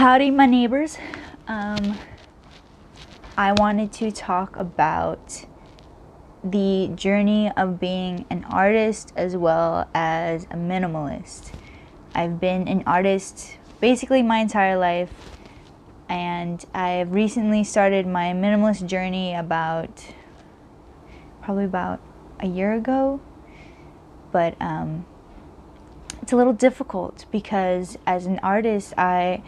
Howdy, my neighbors. I wanted to talk about the journey of being an artist as well as a minimalist. I've been an artist basically my entire life, and I've recently started my minimalist journey probably about a year ago. But it's a little difficult because as an artist, I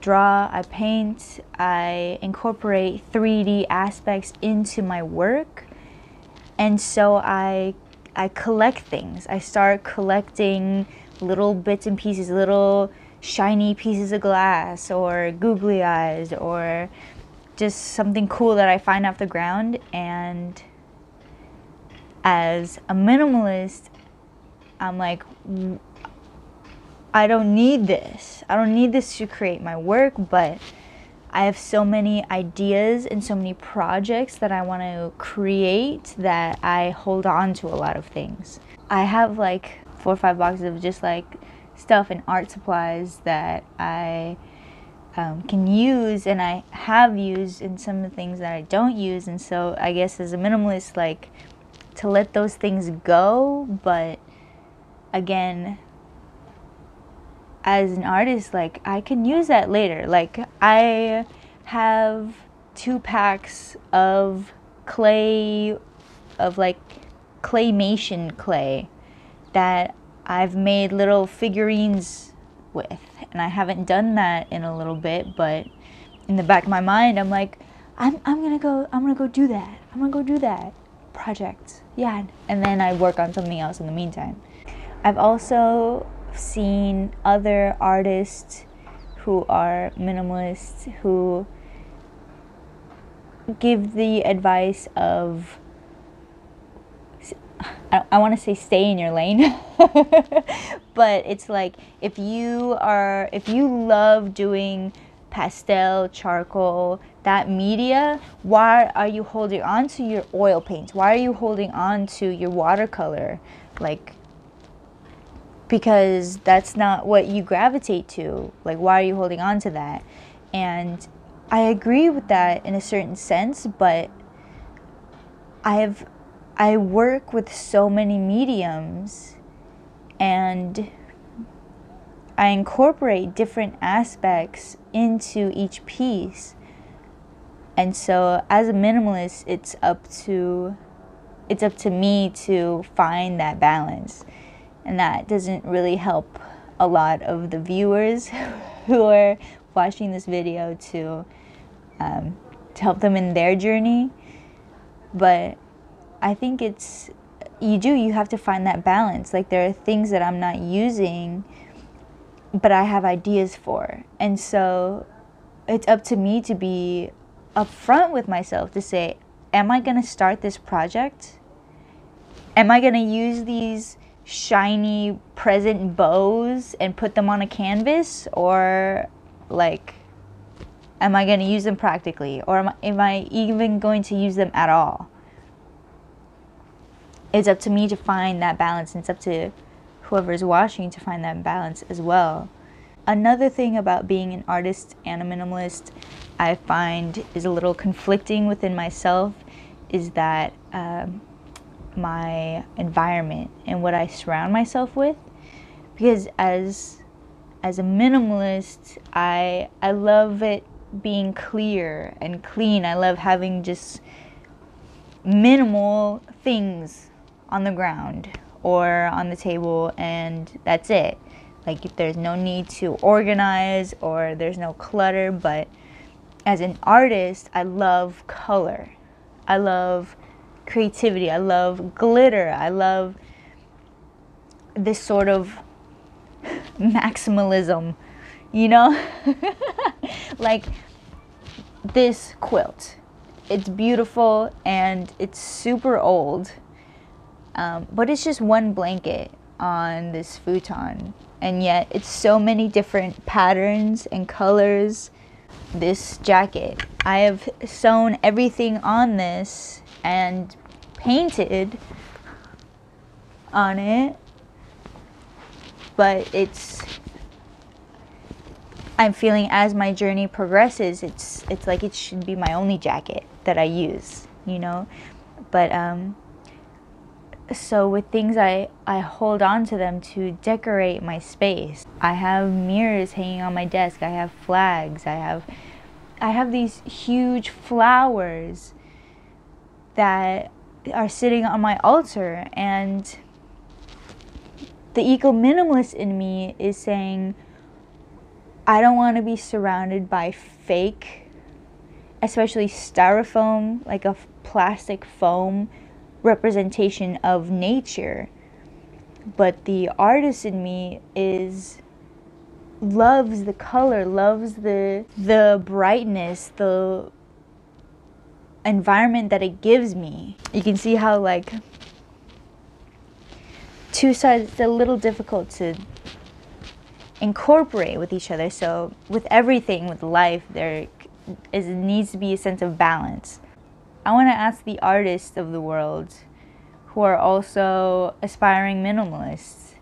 draw, I paint, I incorporate 3D aspects into my work, and so I collect things. I start collecting little bits and pieces, little shiny pieces of glass or googly eyes or just something cool that I find off the ground. And as a minimalist, I'm like, I don't need this. I don't need this to create my work, but I have so many ideas and so many projects that I want to create that I hold on to a lot of things. I have like 4 or 5 boxes of just like stuff and art supplies that I can use, and I have used, and some of the things that I don't use. And so I guess as a minimalist, like, to let those things go. But again, as an artist, like, I can use that later. Like, I have 2 packs of clay, of like claymation clay that I've made little figurines with, and I haven't done that in a little bit, but in the back of my mind, I'm like, I'm gonna go do that project. Yeah. And then I work on something else in the meantime. I've also seen other artists who are minimalists who give the advice of, I want to say stay in your lane, but it's like, if you love doing pastel, charcoal, that media, why are you holding on to your oil paints? Why are you holding on to your watercolor? Like, because that's not what you gravitate to. Like, why are you holding on to that? And I agree with that in a certain sense, but I work with so many mediums, and I incorporate different aspects into each piece. And so as a minimalist, it's up to me to find that balance. And that doesn't really help a lot of the viewers who are watching this video to help them in their journey. But I think you have to find that balance. Like, there are things that I'm not using, but I have ideas for. And so it's up to me to be upfront with myself to say, am I going to start this project? Am I going to use these shiny present bows and put them on a canvas, or like, am I going to use them practically, or am I even going to use them at all? It's up to me to find that balance, and it's up to whoever's watching to find that balance as well. Another thing about being an artist and a minimalist I find is a little conflicting within myself is that my environment and what I surround myself with. Because as a minimalist, I love it being clear and clean. I love having just minimal things on the ground or on the table, and that's it. Like, there's no need to organize, or there's no clutter. But as an artist, I love color. I love creativity. I love glitter. I love this sort of maximalism, you know? Like this quilt. It's beautiful and it's super old, but it's just one blanket on this futon, and yet it's so many different patterns and colors. This jacket, I have sewn everything on this and painted on it, but it's I'm feeling as my journey progresses, it's like it should be my only jacket that I use, you know. But so with things, I hold on to them to decorate my space. I have mirrors hanging on my desk. I have flags. I have these huge flowers that are sitting on my altar, and the eco-minimalist in me is saying, I don't want to be surrounded by fake, especially styrofoam, like a plastic foam representation of nature. But the artist in me loves the color, loves the brightness, the environment that it gives me. You can see how like two sides, it's a little difficult to incorporate with each other. So with everything, with life, needs to be a sense of balance. I want to ask the artists of the world who are also aspiring minimalists,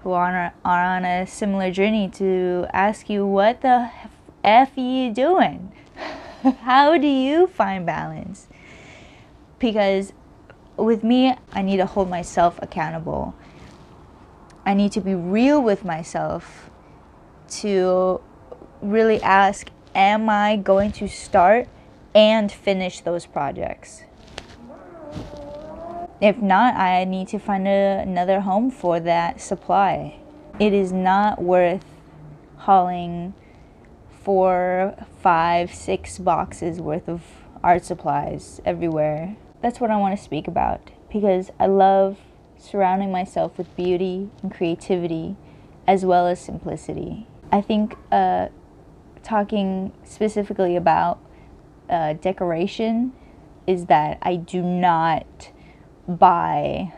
who are on a similar journey, to ask you, what the F are you doing? How do you find balance? Because with me, I need to hold myself accountable. I need to be real with myself to really ask, am I going to start and finish those projects? If not, I need to find another home for that supply. It is not worth hauling 4, 5, 6 boxes worth of art supplies everywhere. That's what I want to speak about, because I love surrounding myself with beauty and creativity as well as simplicity. I think talking specifically about decoration is that I do not buy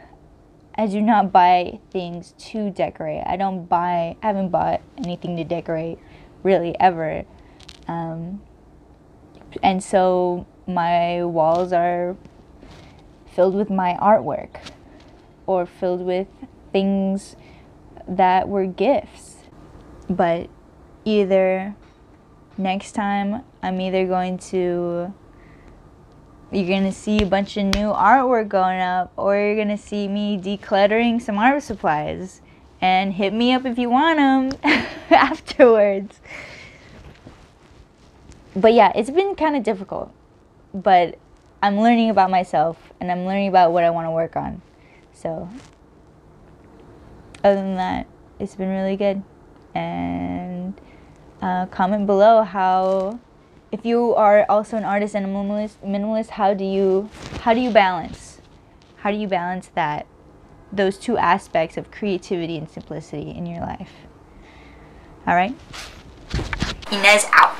things to decorate. I haven't bought anything to decorate really ever. And so my walls are filled with my artwork, or filled with things that were gifts. But either next time you're going to see a bunch of new artwork going up, or you're going to see me decluttering some art supplies. And hit me up if you want them afterwards. But yeah, it's been kind of difficult. But I'm learning about myself, and I'm learning about what I want to work on. So, other than that, it's been really good. And comment below if you are also an artist and a minimalist, how do you balance? How do you balance those two aspects of creativity and simplicity in your life? All right? Ynez out.